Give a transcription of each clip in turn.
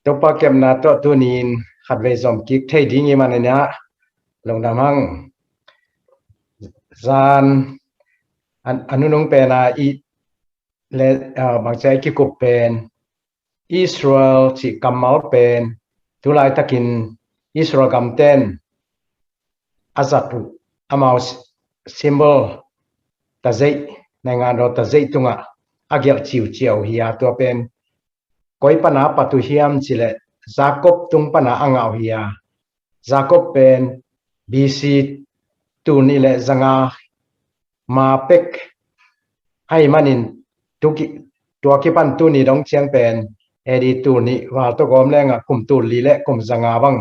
ตัวปากเก็บนาตัวตัวนี้ขัดไว้สมกิกเทดีงี้มันเนี่ยลงดำหังจานอันนู้นเป็นอีเลบางใจกิกุเป็นอิสราเอลที่กำมาเป็นทุลายตะกินอิสราเอลกำเต้นอาจัตุอามาสิมบลตะเจในงานเราตะเจตุงะอาเกียจิวเจียวเฮียตัวเป็นก้อยปนาปตุเฮียมจิเลจาคอบตุงปนาอ่างเอาเฮียจาคอบเป็นบีซีตูนี่เลจังามาเป็กให้มันอินทุกตัวกิปันตูนี่ดองเชียงเป็นเอดีตูนี่ว่าตัวกอมแรงอ่ะคุมตูลีเละคุมจังาบัง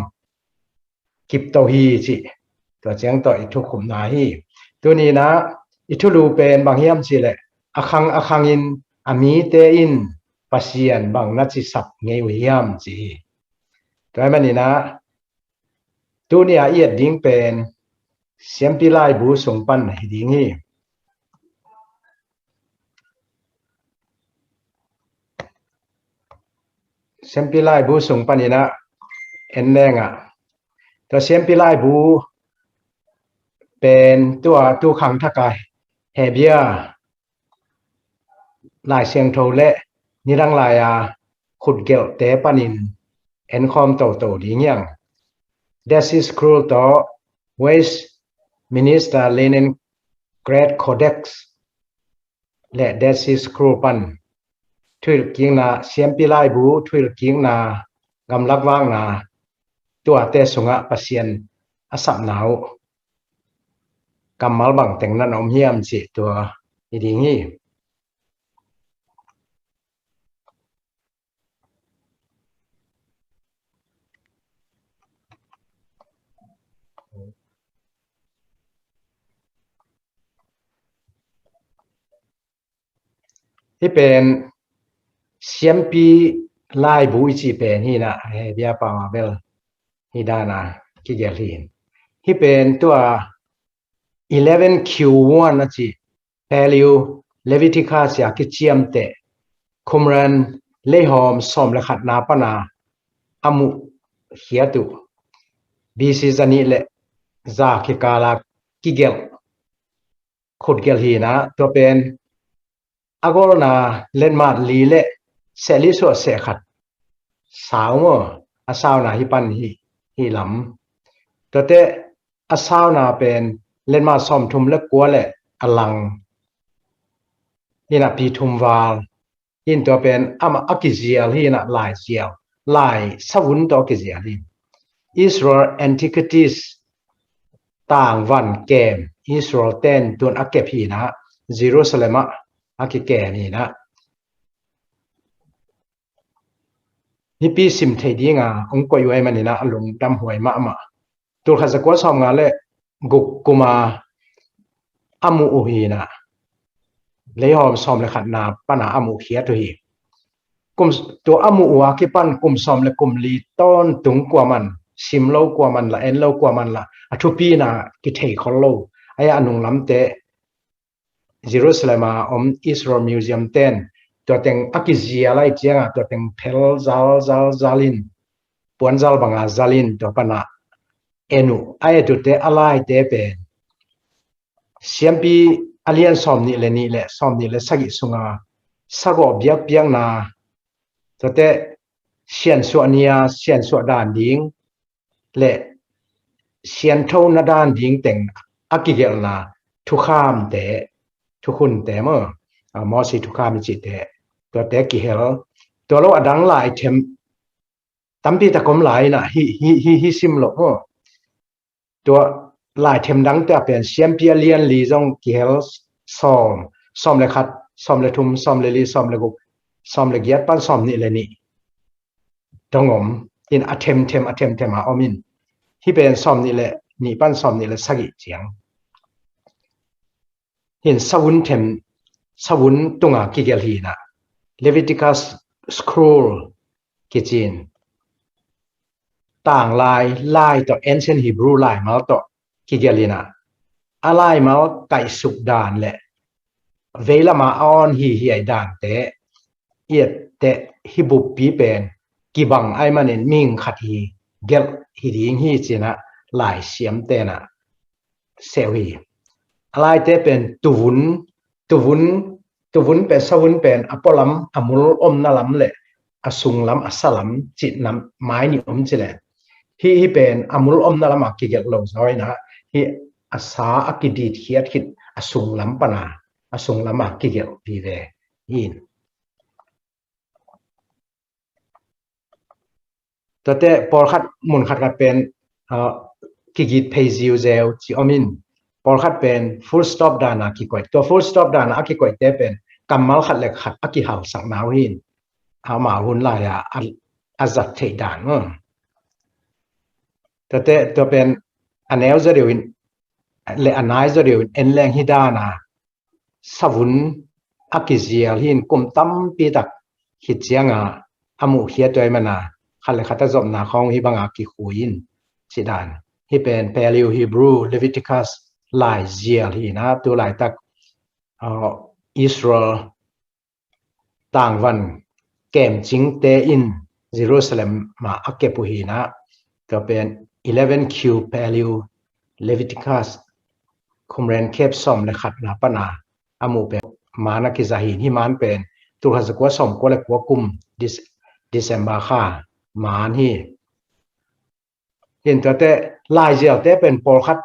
กิบตัวฮีจิตัวเชียงต่ออีกทุกขุมนาฮีตัวนี้นะอีทุลูเป็นบางเฮียมจิเลอาคังอินอามีเตอินปัสยันบางนัดจิสับเงยเฮียมจีตัวมันนี่นะตัวนี้เอียดดิ้งเป็นเสียมพิไลบูสงปันให้ดิ้งฮีเสียมพิไลบูสงปันนี่นะเอ็นแรงอ่ะตัวเสียมพิไลบูเป็นตัวขังทักไกเฮเบียลายเสียงโทเละนิรังลายขุดเกลเตปานินเอ็นคอมโตดีเงี้ยงเดซิสครูต่อเวสมินิสเตอร์เลนินเกรดโคเด็กซ์และเดซิสครูปันทุยกิงนาเสียมพิไลบูทุยกิงนากำลักว่างนาตัวเตสุงะปัสยันอสับหนาวกำมัลบังแต่งนั้นอมเฮียมสิตัวดีงี้ที่เป็นเสียมปีไลบูจีเป็นนี่นะเฮเบียปาวเบลนี่ดานากิเกลีนที่เป็นตัว 11Q1 นะจีเปลิวเลวิติคัสยากิเชียมเตคุมรันเลหอมสมเลขัดนาปนาอามุเฮียตุบีซีจันีเลซาคิกาลากิเกลขุดเกลฮีนะตัวเป็นอากอลนาเล่นมาลีเลเซลิโซเซขัดสาวมั้งอาสาวนาฮิปันฮีลำตัวเตอาสาวนาเป็นเล่นมาซ้อมทุมเล็กกัวเละอลังนี่นะปีทุมวาลยินตัวเป็นอามาอักิเซียลฮีนะลายเซียลลายสวุนตัวอักิเซียลฮีอิสราเอลแอนติคติสต่างวันเกมอิสราเอลเต้นตัวอักเก็บฮีนะเยรูซาเล็มอักเก็บนี่นะนี่ปีสิมเทดีงาองค์กอยู่ไอ้มันนี่นะลงดำหวยมาตัวข้าศึกว่าซ้อมงานเลยกุกกุมาอามูอุฮีนะเลยหอมซ้อมเลยขัดนาปัญหาอามูเขียตัวฮีกุมตัวอามูอัวกิปันกุมซ้อมเลยกุมลีต้นตุงกว่ามันซิมโลกว่ามันละเอ็นโลกว่ามันละอทุปีนะกิเทคอลโลไอ้อนุงล้ำเตะเยรูซาเล็มอมอิสราเอลมิวเซียมเต้นตัวเต็งอักิเซียอะไรเจียงตัวเต็งเพลซาลินปวนซาลบังอาซาลินตัวปนะเอนุไอ้ตัวเตะอะไรเตะเป็นเสียมปีอเลียนซ้อมนี่เลยซ้อมนี่เลยสักสุงาสักอบยักเปียงนาตัวเตะเชียนส่วนนี้เชียนส่วนด้านดิ้งและเชียนเท่านาด้านดิ้งเต็งอักิเกลนาทุกข้ามเตะทุกคนแต่เมื่อมอสิทุกข้ามจิตแต่ตัวแต่กี่เฮลตัวเราดังหลายเทมตั้มปีตะกมหลายนะฮิซิมหลอกตัวหลายเทมดังแต่เป็นเสียมเปียเลียนลีจงกี่เฮลซ้อมเลยคัดซ้อมเลยทุ่มซ้อมเลยลีซ้อมเลยกุกซ้อมเลยเกียรปั้นซ้อมนี่เลยนี่ตรงผมอินอัเทมหาอมินที่เป็นซ้อมนี่แหละนี่ปั้นซ้อมนี่แหละสักอีเจียงเห็นสวุนเทมสวุนตุงากิเกลฮีนะเลวิติคัสสครูลกิจินต่างลายต่อเอนเซนฮีบรูลายมาต่อกิเกลีนะอะไรมาไก่สุกดานแหละเวลามาออนฮีไอดานเตะเอียดเตะฮิบุปีเป็น กีบังไอมันเองมิงขัดฮีเกลฮีดิงฮีจีนะหลายเสียมเตนะเซวีอะไรเตเป็นตุวุนตุวุนเป็นสวุนเป็นอปอลัมอมุลอมนาลัมเลยอสุงลัมอสลัมจิตนำไม้นิอมจิเลฮีเป็นอมุลอมนาลัมอักกิเกลโลซอยนะฮีอาสาอักกิดีเทียดคิดอสุงลัมปนาอสุงลัมอักกิเกลปีเวยินแต่แต่พอขัดมุนขัดกันเป็นกิกิดเพย์ซิวเซลจิอมินพอขัดเป็น full stop ดานากิกวยตัว full stop ดานากิกวยเตเป็นกำมัลขัดเล็กขัดอักิหาวสังนาวหินเอามาหุ่นลายอาจัดเทดานแต่แต่ตัวเป็นอันเอลจะเดียวเลอันไหนจะเดียวเอ็นแรงฮิดานาสวุนอักิเซียหินกุมตั้มปีตักหิดเสียงอามุเขียตัวมันขัดเล็กขัดจบนาของฮิบังอากิคุยินสิดานที่เป็นเปลิวฮีบรูเลวิติคัสหลายเจียที่นะตัวหลายตักอิสราเอลต่างวันเกมจิงเตอินเยรูซาเล็มมาอักเก็บผู้ฮีนะก็เป็น 11Q เปลิวเลวิติคัสคุมเรนเคปซอมและขัดนาปนาอามูเป็นมานักิจาหินที่มันเป็นตัวขัดสกัวซอมก็เลยกัวกุมดิเซมบาค่ามาที่เห็นตัวเตะลายเจียวเตะเป็นปอลคัด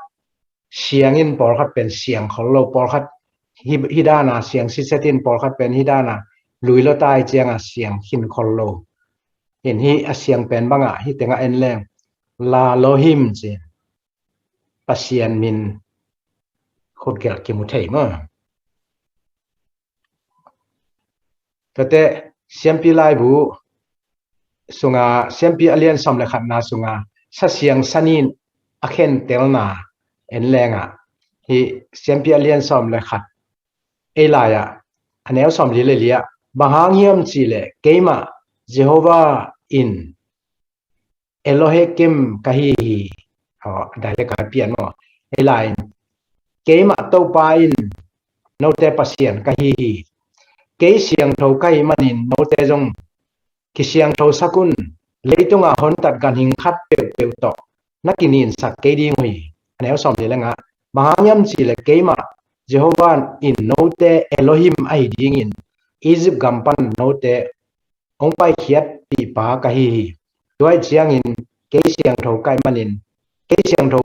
เสียงอินปอลคัดเป็นเสียงของเราปอลคัดฮิดานาเสียงซิเซตินปอลคัดเป็นฮิดานาลุยเราตายเจียงเสียงหินของเราเห็นฮีเสียงเป็นบ้างฮิเตงเอ็นแรงลาโลหิมเจปัสเซียนมินโคตรเกิดกิมุเทย์มั้งตัวเตะเสียงปีไลบูสุงาเสียงปีอเลียนสมเลขัดนาสุงาสัเสียงสันินอาเคนเตลนาเอ็นแรงที่เสียงปีอเลียนสมเลขัดเอลายอันนี้สมลีเลยบางอย่างยมจีเลเกมาเจโฮวาอินเอโลเฮกิมกะฮีได้เลยการเปลี่ยนมั้งเอลายเกมาตัวไปอินโนเตปัสเซียนกะฮีเกเสียงเท่าไกมันอินโนเตจงกิเสียงเท่าสักุนเลยตรงหอนตัดกันหิงคัดเปียวต่อนักกินินสักเกดีงุยอันนี้สมเลยละบางอย่างจีเลเกมาเจโฮวาอินโนเตเอโลฮิมไอดิงอินอียิปต์กัมปันโนเตองไปเขียดปีปากะฮีด้วยเสียงอินเกเสียงเท่าไกมันอินเกเสียงเท่า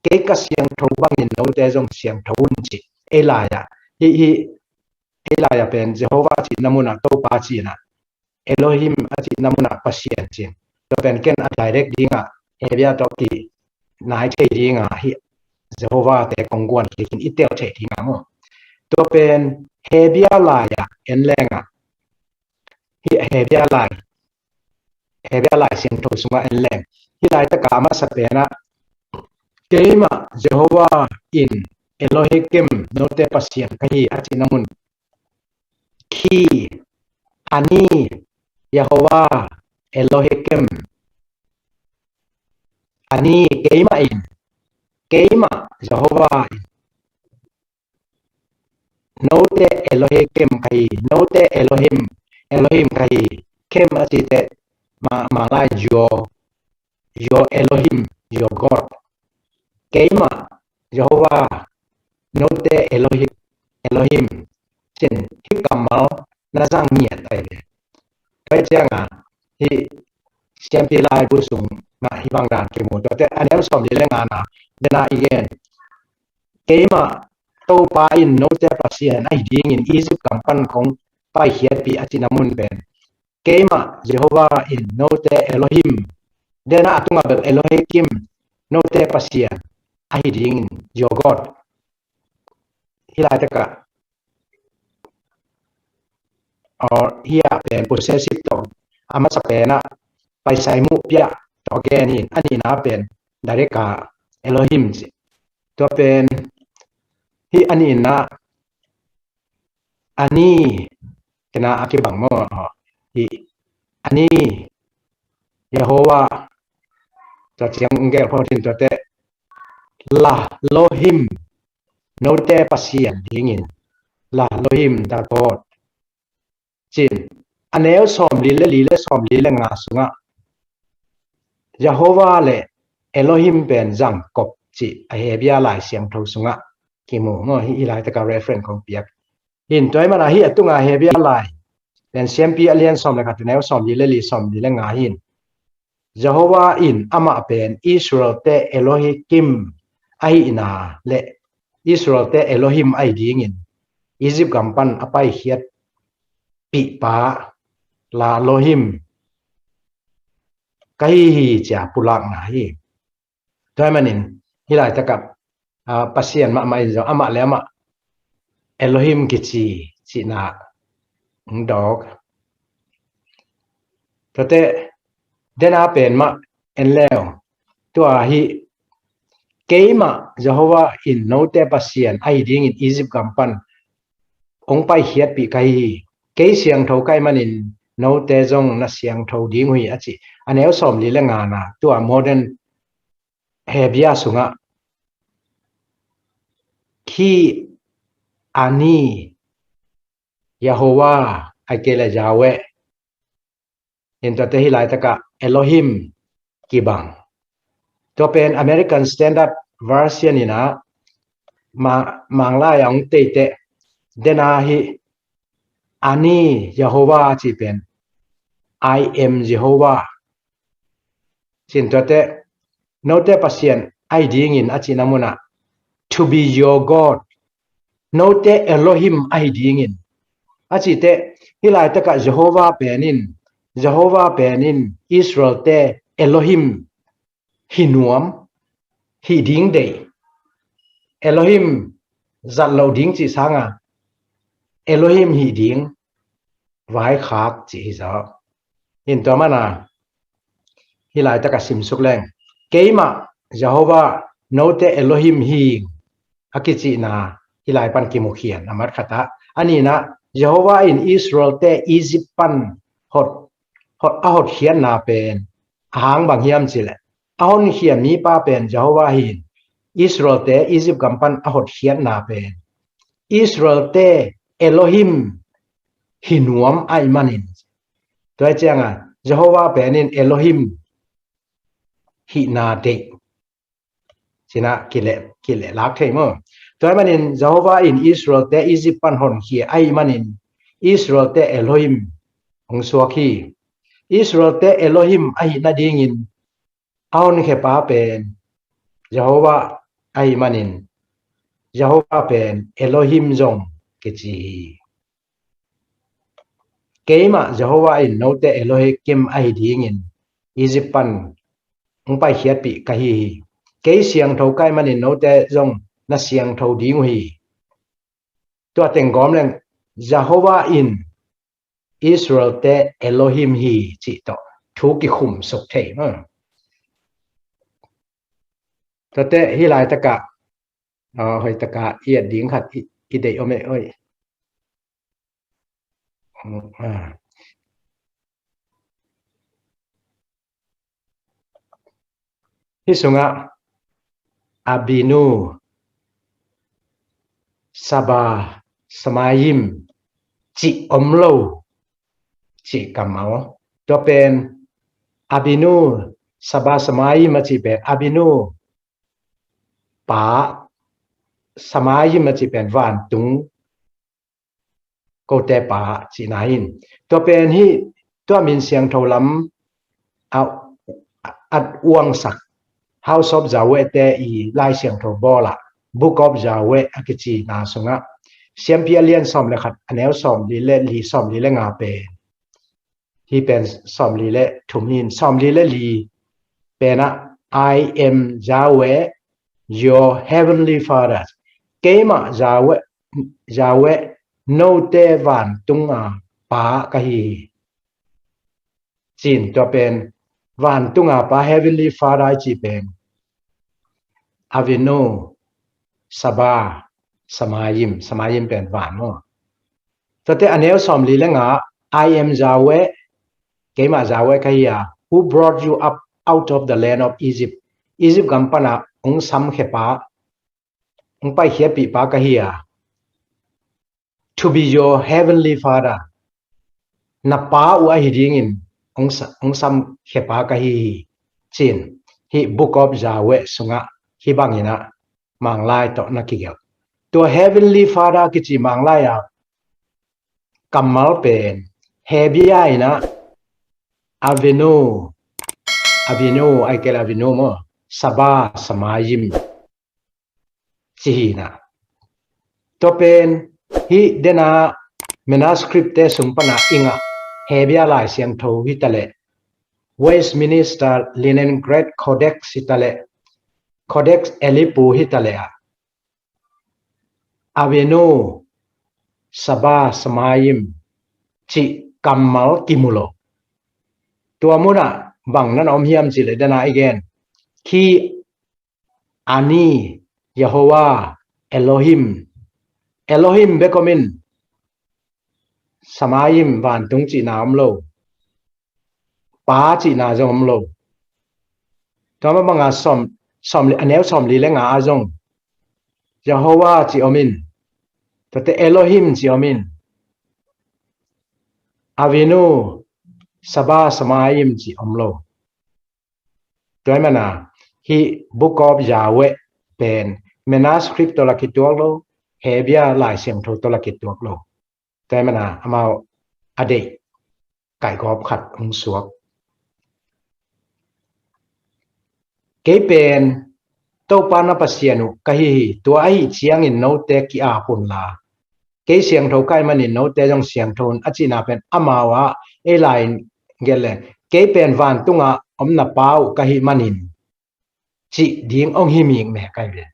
เกกเสียงเท่าบางอินโนเตจงเสียงเท่าอุนจิเอลายฮีเอลายเป็นเจโฮวาที่นามุนาโตปาจีนะเอโลฮิมอาทิตย์นามุนาปัสเซียนจิตัวเป็นเกณฑ์อะไรเด็กดีเอเบียตอกีนายเทดีฮิเจโฮวาแต่กงกวนที่กินอิเตลเทดีมั้งตัวเป็นเฮเบียลายเอ็นแรงฮิเฮเบียลายเสียงโทสุงเอ็นแรงฮิลายตะกามาสเปนะเกมาเจโฮวาอินเอโลฮิกิมโนเตปัสเซียนกะฮีอาทิตย์นามุนคีอันนี้ยะโฮวาเอโลฮิกิมอันนี้เกมาอินเกมาเจโฮวาโนเตเอโลฮิกิมกะฮีโนเตเอโลฮิมกะฮีเคมอาทิตย์มาลายโยเอโลฮิมโยกอดเกมาเจโฮวาโนเตเอโลฮิมเช่นฮิกัมมัลนาซังเมียไตเลยไปเจ้าที่เสียงปีลายผู้สูงมาฮิบังดานเกมุตัวแต่อันนี้สมดีเลยเดน่าอีกเกมาโตปาอินโนเตปัสเซียนไอดิ้งอินอียิปต์กัมปันของไปเฮียปีอาทินามุนเป็นเกมาเจโฮวาอินโนเตเอโลฮิมเดน่าตุงาเบลเอโลฮิกิมโนเตปัสเซียนไอดิ้งโยกอดฮิลาตกะฮียเป็น possessive ต่ออามาสเปนะไปใส่มุปยาต่อแกนี่อันนี้นะเป็นดาริกาเอโลฮิมตัวเป็นที่อันนี้นะอันนี้จะน่าอธิบังมั่งที่อันนี้ยะโฮวาจะเสียงแก่พอทิ้งตัวเตะลาโลฮิมโนเตปัสเซียนดิ้งอินลาโลฮิมตาโกดจิน อันเนลสอมลีเลสอมลีเลงาสุงะยะโฮวาเลเอโลฮิมเป็นจังกบจิอเฮบียาหลายเสียงทสุงะกิโมงอฮิอีไลตะกะเรฟเฟรนของเปียกหินตัวมันอะฮิอตุงาเฮบียาหลายเป็นเสียงปีอเลียนสอมเลกัตเนลสอมลีสอมลีเลงาหินยะโฮวาอินอามาเป็นอิสราเอลเตเอโลฮิกิมไอนาเลอิสราเอลเตเอโลฮิมไอดิงินอียิปต์กัมปันอไปเฮียปีปาลาโลหิมก็ฮีจะปุลักนาฮีด้วยมันนินฮิไลตะกับปัสเซียนมาอินจะอามาแล้วมาเอโลหิมกิจีนาดอกแต่เดนาเป็นมาเอ็นแล้วตัวฮีเกย์มาจะหัวอินโนเตปัสเซียนไอดิ้งอินอียิปต์กัมปันองไปเฮียปีกฮีเกย์เสียงเท่าไกมันนินโนเตจงนัเสียงเท่าดิ้งหุยอจิอันนี้สมลีเลงานาตัวโมเดิร์นเฮบียาสุงะคีอานียาโฮวาไอเกลจาเวอินตัวเตฮิไลตะกะเอโลฮิมกิบังตัวเป็นอเมริกันสแตนดาร์ดเวอร์ชันนี่นะมังลายังเตเตเดนาฮิอานียาโฮวาจีเป็น I am Jehovah สินตัวเตโนเตปัสเซียนไอดิ้งอินอจินามุนะ to be your God โนเตเอโลฮิมไอดิ้งอินอาจิเตฮิไลตะกะ Jehovah เป็นอิน Jehovah เป็นอินอิสราเอลเตเอโลฮิมหินวมหิดิ้งเดเอโลฮิมจัดเราดิ้งจีสังอ่ะเอโลฮิมหิดิ้งไว้ขาดจีจ้าอินตัวมันอ่ะฮิไลตะกะซิมสุกแรงเกย์มาเยโฮวาโนเตเอโลฮิมฮีอากิจินาฮิไลปันกิมุเขียนอามัดขตะอันนี้นะเยโฮวาอินอิสราเอลเตอียิปต์ปันหดหดเขียนนาเป็นหางบางเฮียมจิแหละอาหนเขียนมีป้าเป็นเยโฮวาหินอิสราเอลเตอียิปต์กัมปันหดเขียนนาเป็นอิสราเอลเตเอโลฮิมหินวมไอมันอินตัวเจ้าอ่ะเยโฮวาเป็นอินเอโลฮิมหินาเดสินะกิเลลักเทมตัวมันอินเยโฮวาอินอิสราเอลเตอียิปต์ปันหดเขียไอมันอินอิสราเอลเตเอโลฮิมองสวกีอิสราเอลเตเอโลฮิมไอนาดิงินเอานี่แค่ป้าเป็นเยโฮวาไอมันอินเยโฮวาเป็นเอโลฮิมจงกิจีเกย์มาเยโฮวาอินโนเตเอโลฮิมไอดิงินอียิปต์ปันองไปเขียดปีกะฮีเกย์เสียงเท่าไกมันอินโนเตจงนัเสียงเท่าดิงฮีตัวเต็งกอมเลยเยโฮวาอินอิสราเอลเตเอโลฮิมฮีจิโตทุกิขุมสุขเทมตัวเตฮิไลตะกะเฮยตะกะเอียดดิ้งขัดอีเดอเมเอ้ยที่สุงะอาบินูซาบาสมายิมจิอมโลจิกัมเมาตัวเป็นอาบินูซาบาสมายิมจิเป็นอาบินูปาสมายิมจิเป็นวันตุงโกเตปาจินาหินตัวเป็นที่ตัวมินเสียงเท่าลำเอาอัดอวงสัก House of Yahweh เตอีไล่เสียงเท่าบอละ Book of Yahweh อกิจีนาสุงะเสียงเพียเลียนสอมเลยขัดอันแนวสอมลีเล่ลีสอมลีเล่งาเป็นที่เป็นสอมลีเล่ถุมนินสอมลีเล่ลีเป็นนะ I am Yahweh your heavenly father เกมา Yahweh no เตวันตุงอาปากะฮีจีนตัวเป็นวันตุงอาปา heavenly father จีเป็นอาวิโนสบาสมายิมเป็นวันมั้งแต่อันนี้สอมลีเลงา I am Yahweh เกมา Yahweh กะฮี who brought you up out of the land of Egypt กัมปนาองซัมเขปาองไปเขียปีปากะฮี to be your heavenly father na pa u a hi ding in ong sam khepa ka hi chin hi book of jawe sunga hi bangina manglai to na kigel to heavenly father ki chi manglai ya kamal pen hebia ina avenu ai kel avenu mo saba samayim chihina to pen hi dena manuscript te sumpana inga hebia lai siang tho hi tale Westminster Leningrad Codex hitale Codex Elipu hitale avenu saba samayim chi kamal kimulo tua muna bang nan om hiam chi le dana again ki ani Yehovah Elohim bekomin samayim van tung chi na om lo pa chi na jong om lo to ma banga som li anel som li le nga ajong Yehovah chi omin to te Elohim chi omin avenu saba samayim chi omlo toy mana hi book of Yahweh pen manuscript to la kituak lo hebia lai siam tho to la kituak lo toy mana amao ade kai gop khat ong suak ke pen to pana pasianu kahi to ai chiang in no te ki a pun la ke siang tho kai mani no te jong siang thon achina pen amawa e line gele ke pen van tunga omna pau kahi manin chi ding ong hi ming me kai le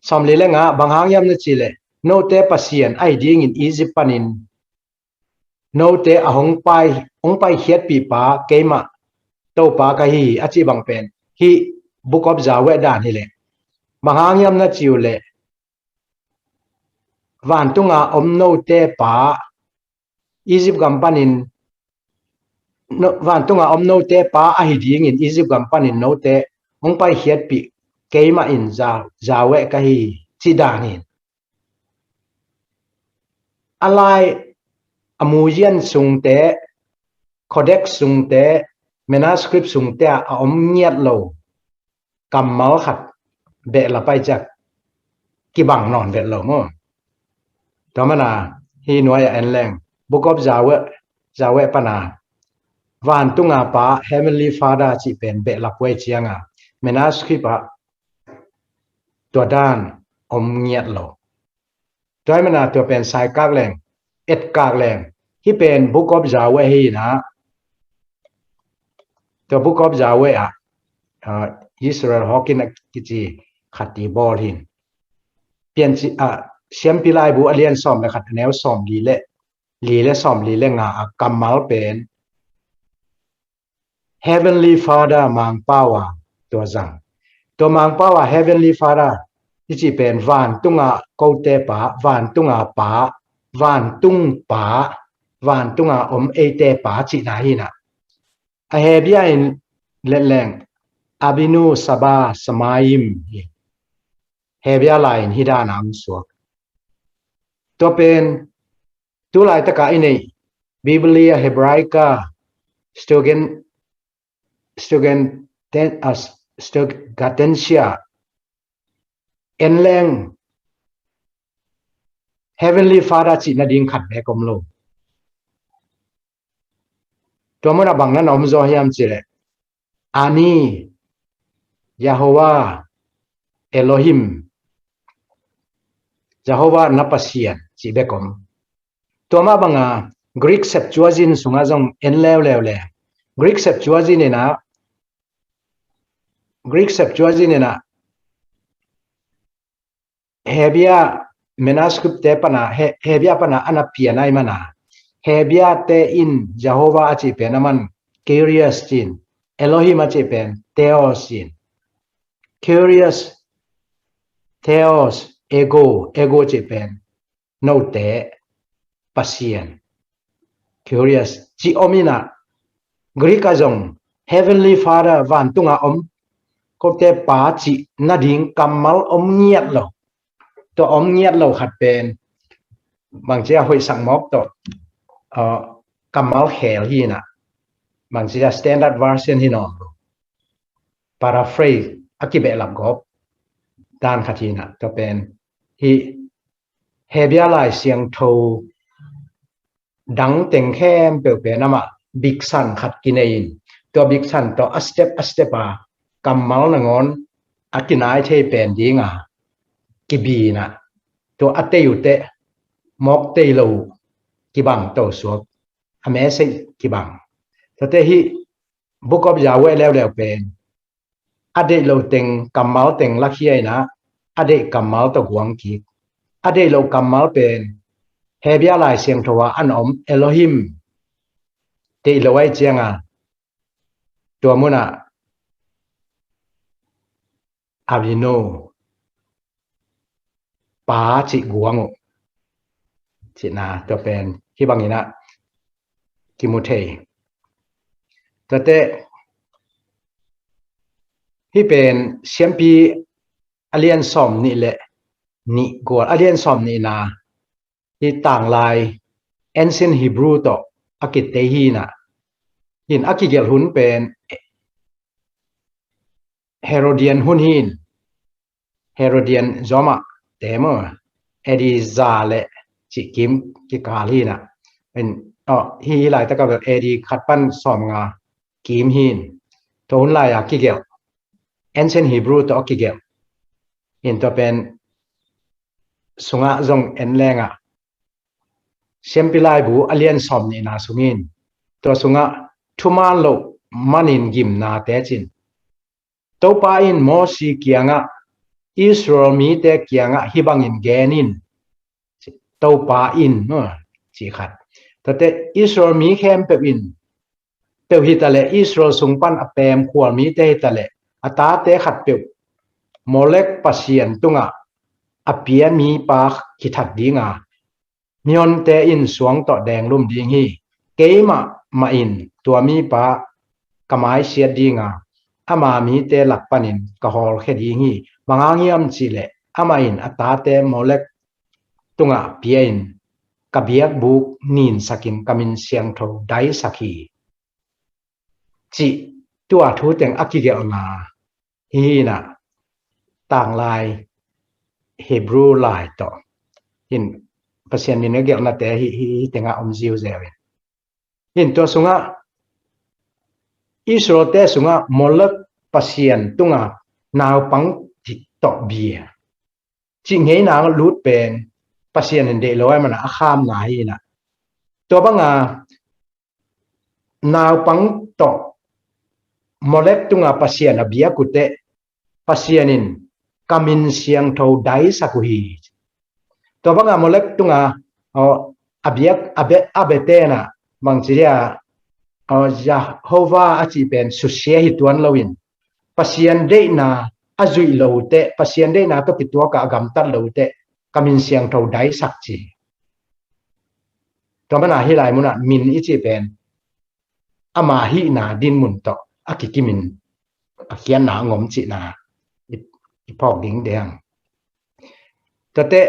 som le nga banghang yam na chi le no te pasien ai ding in Egypt panin no te ahong pai hiat pi pa keima to pa kahi achi bang pen hi book of Yahweh dan hi le banghang yam na chiu le van tunga om no te pa Egypt gampanin no van tunga om no te pa a hi ding in Egypt gampanin no te ong pai hiat pi keima in Yahweh kahi chi danin alai amujian sungte codex sungte manuscript sungte a om ngiat lo kamal khat be la pai jak ki bang non ve lo mo to mana hi noya en leng book of Yahweh pana van tunga pa heavenly father chi pen be la pwe chianga manuscript a to dan om ngiat lo toy mana to pen sai kak leng et kak leng hi pen book of Yahweh hi na to book of Yahweh a Israel Hawking kichi khati bol hin pian chi siam pilai bu alien som le khat neu som li le som li le nga kamal pen heavenly father mang pawa to zang to mang pawa heavenly father kichi pen van tunga kote pa van tunga pa van tung pa van tunga om ete pa chi na hi na a hebia in leng abinu saba samayim hebia lain hidana ang suak to pen tu lai taka ini Biblia Hebraica Stogatensia enleng heavenly father chi na ding khat be kom lo to mona bang na nom zo hiam chire ani Yehovah Elohim Jehovah napasian chi bekom toma banga Greek Septuagint sunga jong en lew le Greek Septuagint ena hebia manuscript te pana hebia pana ana pianai mana hebia te in Jehovah achi penaman curious chin Elohim achi pen theos chin curious theos ego chi pen no te pasien curious chi omina Greek ajong heavenly father van tunga om ko te pa chi na ding kamal om ngiat lo to om ngiat lo khat pen bang chia hoi sang mok to kamal khel hi na mang sia standard version hi nom paraphrase akibe lap gop dan khatina to pen hi hebia lai siang tho dang teng khem pe pe nama big san khat kinein to big san to a step a kamal na ngon akinai the pen dinga kibi na to ateyute mok te lo kibang to suak ame se kibang to te hi book of Yahweh lew pen ade lo teng kamal teng lakhiai na ade kamal to guang ki ade lo kamal pen hebia lai siang thowa an om Elohim te lo ai chianga to muna avino pa chi guango chi na to pen hi bangina Timothy to te hi pen siampi alien som ni le ni go alien som ni na hi tang lai ancient Hebrew to akit te hi na hin akigel hun pen Herodian hun hin Herodian zoma temo edi zale chi kim ki kali naเป็นhi lai ta ka edi khat pan som nga kim hin to hun lai akigel ancient Hebrew to akigel in to pen sunga zong en lenga sempilai bu alien som ni na sungin to sunga thuman lo manin gim na te chin to pa in mo si kianga Israel mi te kianga hibangin genin to pa in no chi khat to te Israel mi khem pe in pe hitale Israel sungpan apem khwal mi te hitale ata te khat pe molek pasien tunga apia mi pa kithat dinga nyon te in suang to deng lum ding hi keima ma in tua mi pa kamai sia dinga ama mi te lakpanin ka hol khedi ngi mangangiam chile ama in ata te molek tunga piain kabiak buk nin sakin kamin siang tho dai sakhi chi tua thu teng akige nga hi na tang lai Hebrew lai to in pasien min ge na te hi tenga ziu zewe in to sunga Israel te sunga molek pasien tunga naw pang ti to bia chi ngei na lut pen pasien en de loi mana akham na hi na to banga naw pang to molek tunga pasien abia kute pasienin kamin siang tho dai sakuhi to banga molek tunga abiak abetena mangchiria Jehovah achi pen susia hi tuan lawin pasien de na azui lote pasien de na to pitua ka agam tar lote kamin siang tho dai sakchi to mana hi lai muna min ichi pen ama hi na din mun to akikimin akian na ngom chi na ipok ding deng tate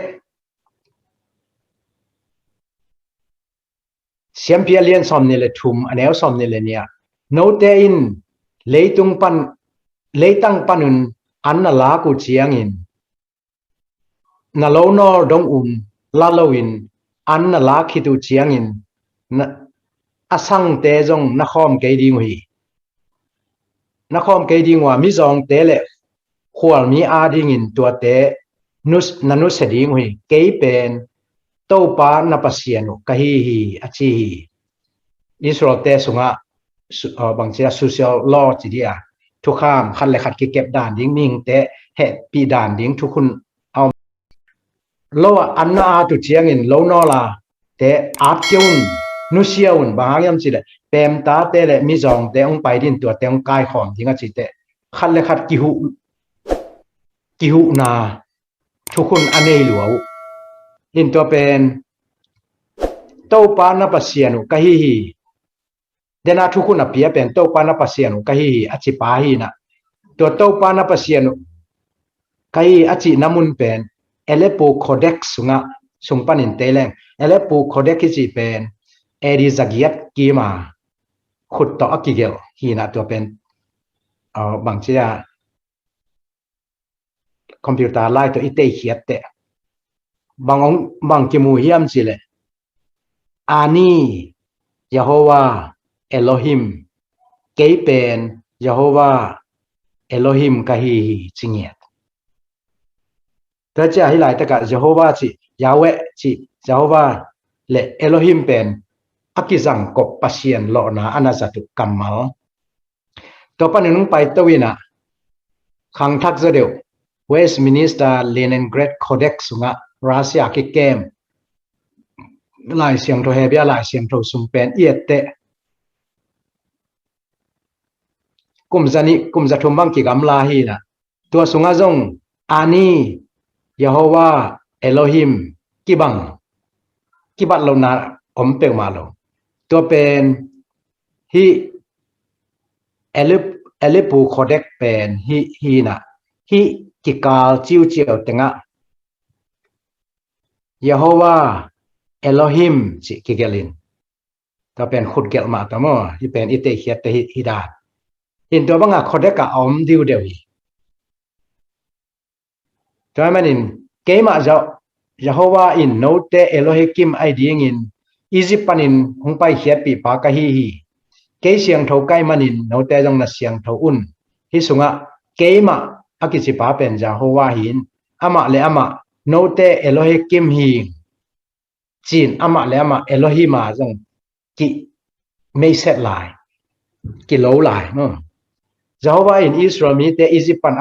siampia lian som ni le thum anel som ni le nia no te in leitang panun an na la ku chiang in na lo no dong la loin an na la khitu chiang in na asang te jong na khom ke ding hui na khom ke ding wa mi jong te le khwal mi a ding in tua te nanu se ding hui ke pen to pa na pasianu kahi hi achi Israel te sunga bangchia social law chi dia thu kham khan le khat ki kep dan ding ming te he pi dan ding thu khun au lo anna a tu chiang in lo no la te at keun nu siaun bangyam chi le pem ta te le mi jong te ong pai din tu te ong kai khom dinga chi te khan le khat ki hu na thu khun anei luau in to pen to pa na pasianu kahi hi dena thu khun apia pen to pa na pasianu kahi hi achi pa hi na to pa na pasianu kahi achi namun pen Aleppo Codex sunga sungpanin teleng Aleppo Codex chi pen เอริซากิยตกีมาขุดต่ออักกิเกลฮีนะตัวเป็นบางเช่นคอมพิวเตอร์ไล่ตัวอิเตเขียดเตะบางกิมูฮิมสิเลยอานียะโฮวาเอโลฮิมเกยเป็นยะโฮวาเอโลฮิมกะฮีจิงเงียดแต่จะให้หลายตะกะยะโฮวาจิยาเวจิยะโฮวาเลเอโลฮิมเป็นอักกิจังกบปัสเซียนโลนาอนาซาตุกัมมัลตัวปนุงไปตวินะขังทักจะเดียวเวสต์มินิสเตอร์เลนินเกรดโคเด็กสุงะรัสเซียกิเกมหลายเสียงโทเฮเบียหลายเสียงโทสุมเป็นเอียดเตะกุมจะทุมบังกิกำลาฮีนะตัวสุงะจงอานียะโฮวาเอโลฮิมกิบังกิบัดลงนาอมเปลมาลงตัวเป็นฮีเอลิปูโคเด็กเป็นฮีนะฮีกิกาลจิวเจียวเตงะยะโฮวาเอโลฮิมจิกิเกลินตัวเป็นขุดเกลมาตัวมั้งที่เป็นอิเตเขียตฮิดาอินตัวบังอะโคเด็กกะอมดิวเดียวฮีตัวมันอินเกมาเจ้ายะโฮวาอินโนเตเอโลฮิกิมไอดีงินอียิปต์ปันินหงไปเขียดปีปากะฮีเกเสียงเท่าไกมันอินโนเตจงนัดเสียงเท่าอุ่นฮิสุงะเกมาอากิจิปาเป็นยะโฮวาหินอามาเลอามาโนเตเอโลฮิกิมฮีจีนอามาเลอามาเอโลฮิมาจงกิไม่เสร็จหลายกิโลหลายมั้งยะโฮวาอินอิสราเอลมีเตอียิปต์ปัน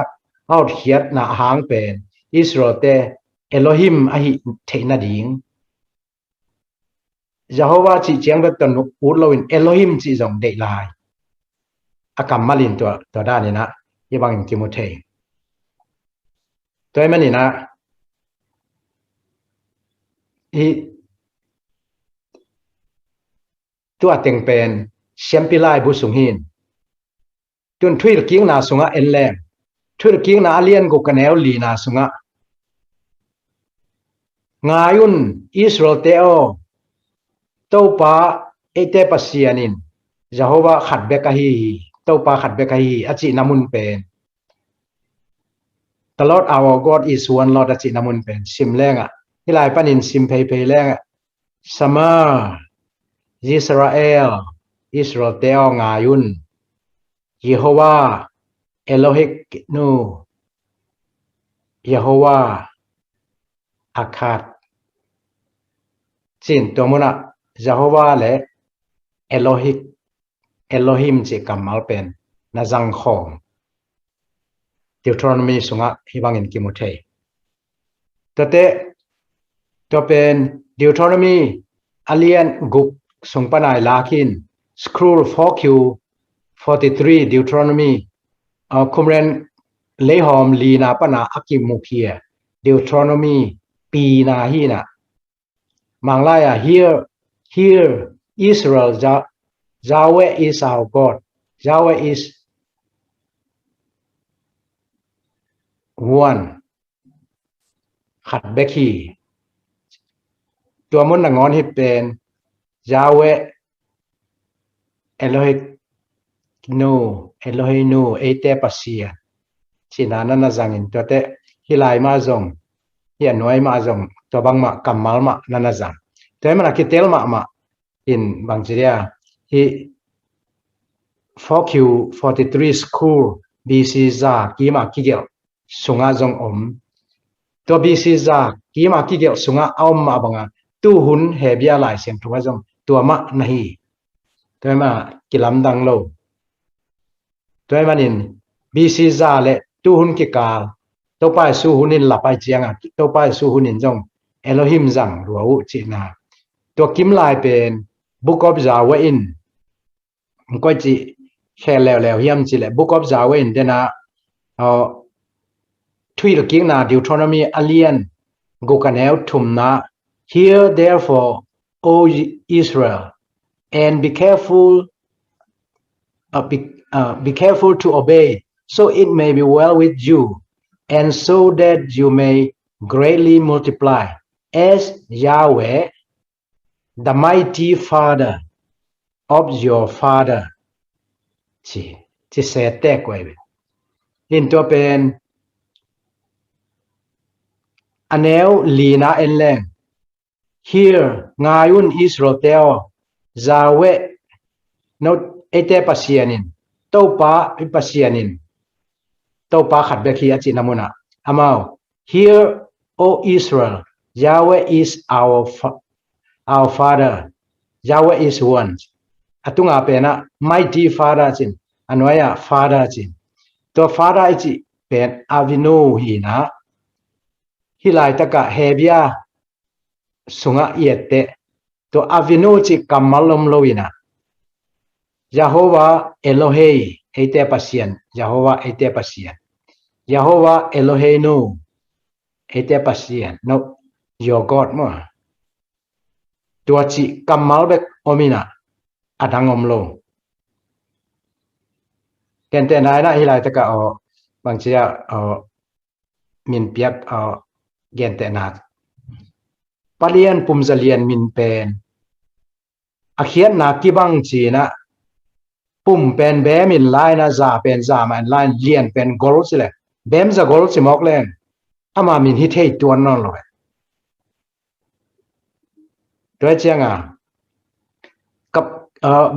เอาเขียดนาหางเป็นอิสราเอลเตเอโลฮิมอหิเทนาดิงยะโฮวาจิเจียงแบบตนุกอูดลวินเอโลฮิมจิจงเดลายอากัมมาลินตัวด้านนี้นะยี่บางทิโมเทตัวมันนี่นะอีตัวเต็งเป็นเชียมพิไลบุสุงหินตุนทุยกิ้งนาสุงะเอ็นแลมทุยกิ้งนาเลียนกุกันเอลลีนาสุงะงายุนอิสราเอลเตโอตัวป้าเอเตปัสเซียนินยะโฮวาขัดเบกะฮีตัวป้าขัดเบกะฮีอจินามุนเป็นตลอด our God is one Lord อจินามุนเป็นซิมแรงอ่ะที่หลายปนินซิมเพย์แรงอ่ะสมาอิสราเอลเตโองายุนยะโฮวาเอโลฮิกนูยะโฮวาอาคาดจินตัวมุนะยะโฮวาและเอโลฮิมจิกัมมัลเป็นนาจังคองดิวทรอนมีสุงะฮิบังอินกิมุเทตัวเป็นดิวทรอนมีอเลียนกุกสุงปนายลาคินสครูล4Q43 ดิวทรอนมีคุมเรนเลหอมลีนาปนาอักิมุเคียดิวทรอนมีปีนาฮีนะมังลายะ here Israel Yahweh is our God Yahweh is one ขัดเบคีตัวมุนงอนที่เป็นยาเวเอโลฮินูเอเตปัสเซียชินานันจังอินตัวเตฮิไลมาจงฮิอันไว้มาจงตัวบางมากัมมัลมานันจังแต่มันคิดเตลมาอินบางจีเรียฮิ 4Q43 school BC ซากีมากิเกลสุงาจงอมตัว BC ซากีมากิเกลสุงาเอามาบังอาตู้หุ่นเฮเบียหลายเสียงทุกจงตัวมะนะฮีตัวมากิลำดังโลตัวมันอิน BC ซาเลตู้หุ่นกิกาตัวไปสู้หุ่นินหลับไปเจียงตัวไปสู้หุ่นินจงเอโลฮิมจังรัวอุจินาตัวกิมลายเป็น Book of Jawin ก็จีแค่แล้วเฮียมจีเลย Book of Jawin เดนะทุยกิ้งนา Deuteronomy alien กูกันแล้วทุมนา Hear therefore O Israel and be careful to obey so it may be well with you and so that you may greatly multiply as Yahweh the mighty father of your father ที่เสดแตกไว้หินตัวเป็นอันแนวลีนาเอ็นแรง here งายุนอิสราเอลจาเวโนเอเตปัสเซียนินโตปาปัสเซียนินโตปาขัดเบคีอจินามุนะอามา here O Israel Yahweh is our father Yahweh is one อตุงอาเป็นนะ mighty father จินอันว่า father จินตัว father จิเป็นอาวิโนฮีนะฮิไลตะกะเฮเบียสุงะเอียเตตัวอาวิโนจิกัมมัลลมโลวินะยะโฮวาเอโลเฮเอเตปัสเซียนยะโฮวาเอเตปัสเซียนยะโฮวาเอโลเฮโนเอเตปัสเซียนโนyour God มั้งตัวจิกัมมัลเบกอมินะอดังอมโลเกนเตนายนะฮิไลตะกะบางเชียมินเปียกเกนเตนาปะเลียนปุ่มจะเลียนมินเป็นอาเขียนนากิบังจีนะปุ่มเป็นเบมินไลนะจ่าเป็นจ่ามันไลน์เลียนเป็นกอลสิเลยเบมจะกอลสิมอกเล่นอามามินฮิตให้ตัวนนเลยด้วยเชียงกับ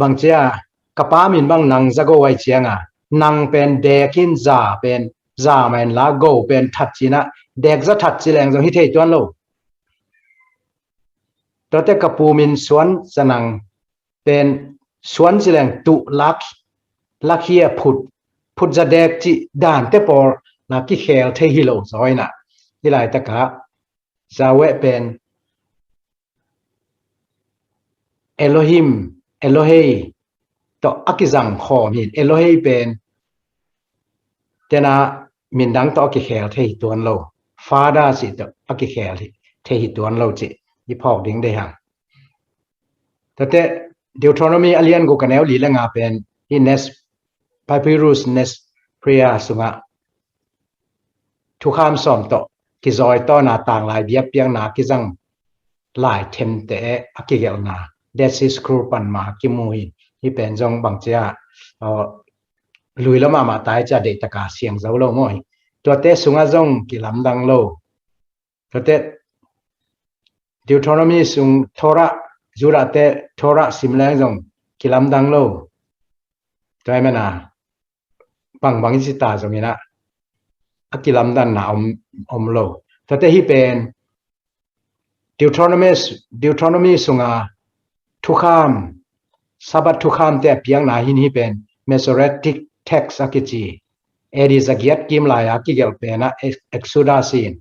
บางเชียกับป้ามินบางนังจะก็ไว้เชียงนังเป็นเด็กินจ่าเป็นจ่ามันลาโกเป็นทัดจีนะเด็กจะทัดจีแรงจะฮิตให้ตัวนโลตัวเตกับปูมินสวนสนังเป็นสวนสิแรงตุลักเฮียพุดจะเด็กจีด่านเตปอร์นักกิเคลเทฮิโลซอยนะที่ไรตะกะจะเวเป็นเอโลฮิมเอโลเฮต่ออักิจังขอมินเอโลเฮเป็นเจนะมินดังต่ออักิเคลเทฮิตัวโลฟาดาสิต่ออักิเคลเทฮิตัวโลจิยี่พอกดิ้งได้ยังแต่เดี๋ยวทรอนมีอเลียนกูกันแนวลีละงาเป็นที่เนสพาพิรุสเนสพรียสุงะทุกข้ามสอมต่อกิจอยต่อหน้าต่างลายเบียบเปียงหนากิจังลายเทมเตะอักิเกลนาเดซิสครูปันมากิมูฮินที่เป็นจงบางเจ้าลุยแล้วมาตายจะเด็กตะกาเสียงเจ้าโลมอยตัวเตสุงะจงกิลำดังโลตัวเตDeuteronomy sung Torah jura te Torah simlang jong kilam dang lo toy mena bang sita jong ina akilam dan na lo tate hi pen Deuteronomy sunga thukham sabat thukham te piang na hin hi pen Masoretic text akichi eri zagiat kim la ya ki gel pena Exodus sin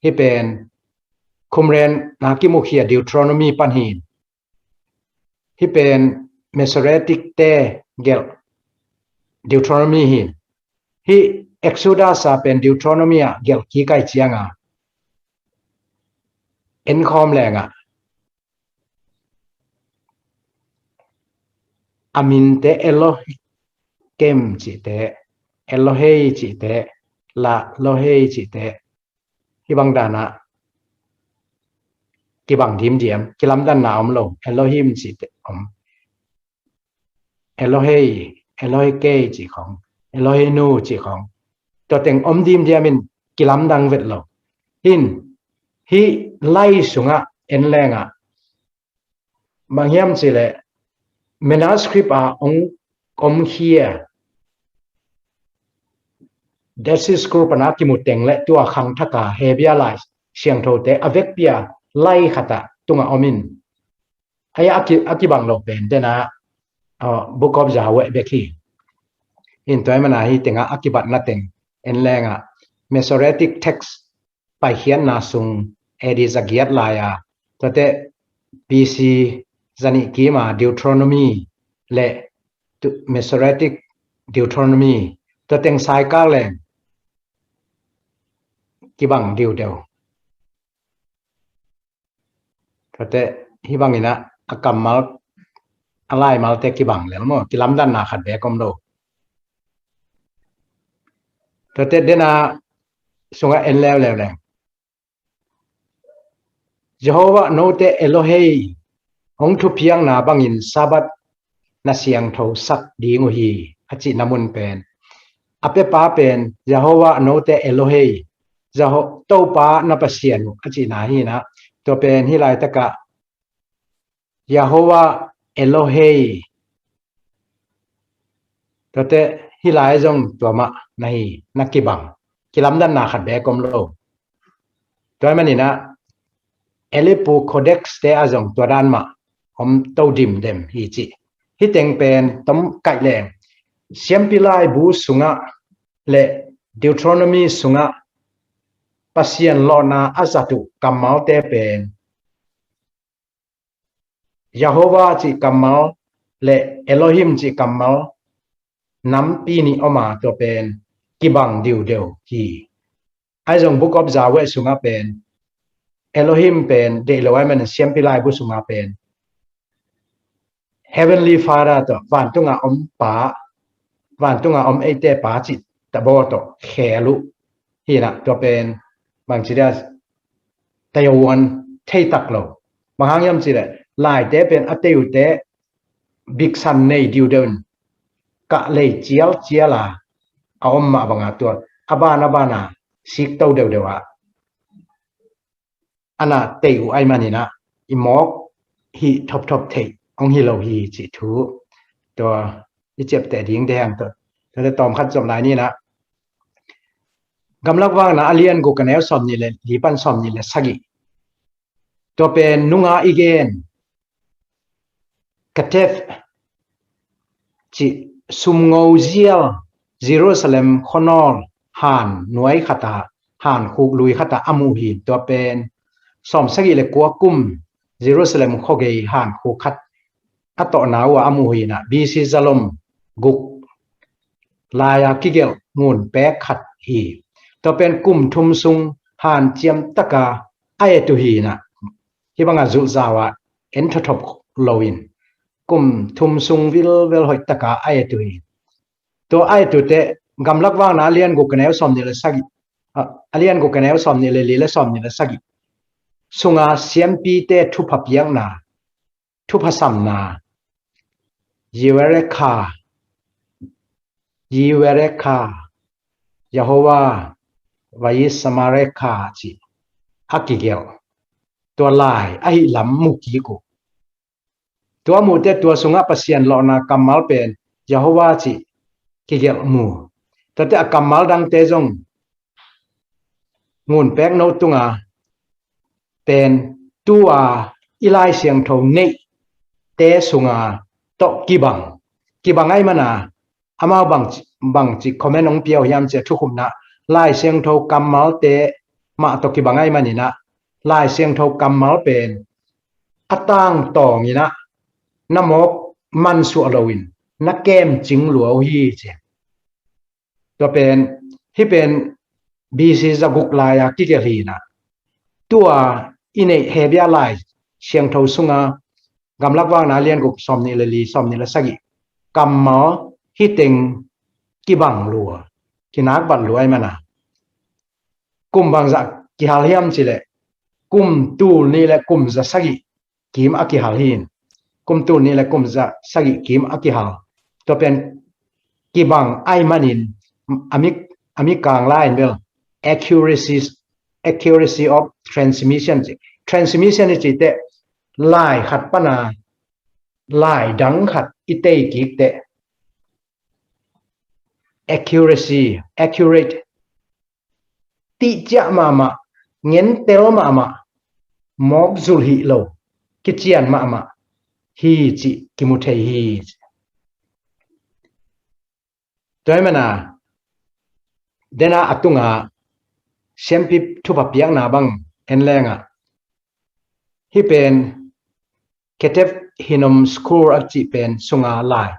hi penคุมเรนนากิมุขียดิวทรอนมีปันหินที่เป็นเมสเรติกเตเกลดิวทรอนมีหินที่เอ็กซูดาสเป็นดิวทรอนมีเกลกี่ไกเจียงเอ็นคอมแรงอามินเตเอโลเกมจิเตเอโลเฮจิเตลาโลเฮจิเตที่บางดานะกิบังทิมเดียมกิลำดันหนาวมลงเอโลฮิมจิตของเอโลเฮเกจิของเอโลเฮนูจิของตัวเต็งอมดิมเดียมินกิลำดังเวทลงหินฮิไล่สุงะเอ็นแรงบางเฮียมสิเลเมนาสคริปองอมเฮียเดซิสกรูปนากิมุตเต็งและตัวขังทักกาเฮเบียไลเสียงโทเตอเวกเปียไล่ขัดตุงอมินให้อากิบังโลเป็นเดนะบุกอบจาเวเบคีอินตัวมันอะไรที่เต็งอากิบัตนัดเต็งเอ็นแรงเมโสเรติกเท็กซ์ไปเขียนนาซุงเอดิสเกียตลายตัวเตบีซีจันิกีมาดิวทรอนมีและเมโสเรติกดิวทรอนมีตัวเต็งไซกาแรงกิบังดิวเดียวแต่ฮิบังอินะอากรรมมาอะไรมาเตกิบังแล้วมั้งกิลำดันนาขัดแบกอมโลแต่เดน่าสงฆ์เอ็นแล้วแรงเยโฮวาโนเตเอโลเฮ องทุเพียงนาบังอินซาบัดนาเสียงทอสักดีงฮีอจินามุนเป็นอเปปาเป็นยะโฮวาโนเตเอโลเฮยะโฮโตปานาปเสียนอจินาฮีนะตัวเป็นฮิไลตะกะยะโฮวาเอโลเฮตัวเตฮิไลจงตัวมะนาฮีนักกิบังกิลัมดันนาขัดแบกอมโลตัวมันนี่นะเอลิปูโคเด็กส์เตอาจงตัวด้านมาผมโตดิมเดมฮีจิฮิเต็งเป็นต้มไก่แรงเสียมพิลายบูสุงะเลดิวทรอนมีสุงะปัสยันลอนาอาซาตุกัมมาเตเป็นยะโฮวาจิกัมมาเลเอโลฮิมจิกัมมาน้ำปีนี้ออกมาตัวเป็นกิบังดิวเดียวฮีไอจงบุกอบจาเวสุงะเป็นเอโลฮิมเป็นเดลไว้มันเสียมพิลายบูสุงะเป็น Heavenly Father ตัววันตุงาอมป้าวันตุงาอมไอเตป้าจิตตะโบตัวแขลุฮีนะตัวเป็นบางทีเดียตะยวนเทตักโลบางครั้งย่ำสิเลยลายเตเป็นอัตยุเตบิ๊กซันในดิวเดินกะเลยเจียวเจียลาเอาอมมาบางตัวอบานาสิกเต้าเดียวว่าอันน่ะเตอุไอมันนี่นะอิมอกฮีทบเทองฮีโลฮีจิทูตัวที่เจ็บแต่ดิ้งแดงตัวจะตอมคัดจำนายนี่นะกำลังว่างนะเลียนกูกันแนวสอมนี่เลยลีปันสอมนี่เลยสักตัวเป็นนุงาอีเกนกระเทฟจิซุมโงเซียเยรูซาเล็มคอนอลฮานหน่วยขตาฮานคูกลุยขตาอามูฮีตัวเป็นสอมสักเลยกัวกุมเยรูซาเล็มโคเกยฮานคูขัดอัตโตนาวอามูฮีนะบีซีซาลมกุกลายากิเกลงูนแปกขัดฮีตัวเป็นกุมทุมซุงฮานเจียมตะกาไอตุฮีนะที่บางอาจุจาวะเอ็นททบโลวินกุมทุมซุงวิลหอยตะกาไอตุฮีตัวไอตุเตกำลักว่างนะเลียนกุกแนวสอมนี่เลยสักเลียนกุกแนวสอมนี่เลยลีเลยสอมนี่เลยสักสุงาเสียมปีเตทุพเปียงนาทุพสัมนายีเวเรคายะโฮวาวายิสมาเรคาจิฮักกิเกลตัวลายไอลำมุกีกุตัวมูเตตัวสุงะปัสยันลอนากัมมัลเป็นยะโฮวาจิกิเกลมูแต่แต่กัมมัลดังเตจงงูนแปกโนตุงาเป็นตัวอิไลเสียงทงเนเตสุงาตอกิบังไอมานาอามาบังจิคอมเมนองเปียวยามเจทุกุมนะไลเสียงทงกัมมัลเตมาตอกิบังไอมานี่นะไลเสียงทงกัมมัลเป็นอัตังตองนี่นะนมกมันสุอลวินนักเกมจิงหลัวฮีเจตัวเป็นที่เป็นบีซีจะกุกลายกิเกลีนะตัวอินเนเฮเบียไลเสียงทงสุงากำลังว่างนาเลียนกุกสอมนิลลีสอมนิลสักิกัมมอฮิเต็งกิบังลัวกินักบัดรวยมันนะกุมบางจักกิฮาลเฮียมสิเลกุมตูนี่แหละกุมจะสักิกิมอากิฮาลฮินกุมตูนี่แหละกุมจะสักิกิมอากิฮาลตัวเป็นกิบังไอมันินอามิกลางไลน์เบล accuracy of transmission นี่จิตเตลายขัดปนาลายดังขัดอิเตกิกเต accurate ติจะมาเงินเตลมามอบจุลฮิโลกิจยันมาฮีจิกิมุเทฮีตัวมันนะเดน่าอัตุงาเซมปิทุบเปียงนาบังเอ็นแรงที่เป็นเคเทฟฮินอมสคูลอัจิเป็นสุงาลาย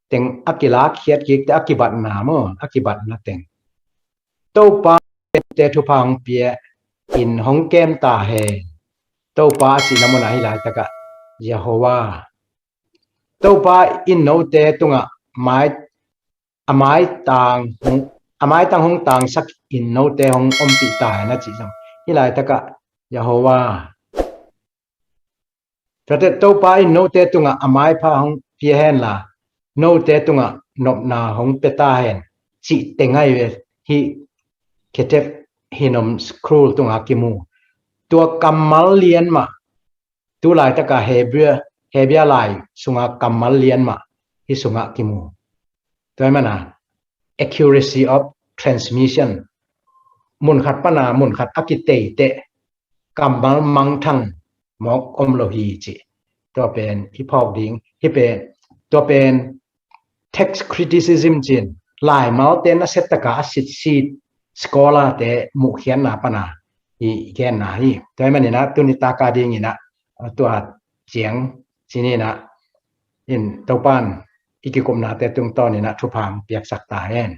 เต็งอักิลาเขียดกิกแต่อักิบัตนามอักิบัตนาเต็งโตปาเตทุพังเปียอินฮองเกมตาเฮโตปาจินามนาฮิลายตะกะยะโฮวาโตปาอินโนเตตุงะไม้อไม้ต่างอไม้ต่างฮองต่างสักอินโนเตฮองอมปิตานะจิจังฮิลายตะกะยะโฮวา cho te to pa in no te tunga amai pha hong pia hen la no te tunga nop na hong peta hen chi tengai ve hi ketep hinom scroll tunga kimu tua kamal lian ma tu lai ta ka hebia lai sunga kamal lian ma hi sunga kimu toy mana accuracy of transmission mun khat pana mun khat akite te kamal mang thang mok om lo hi chi to pen hi phok ding hi pen to pen text criticism chin lai mau te na set ta ka sit scholar te mu khian na pana hi gen na hi toy mani na tunita ka ding ina to chiang chini na in topan ikikom na te tung to ni na thu phang piak sak ta hen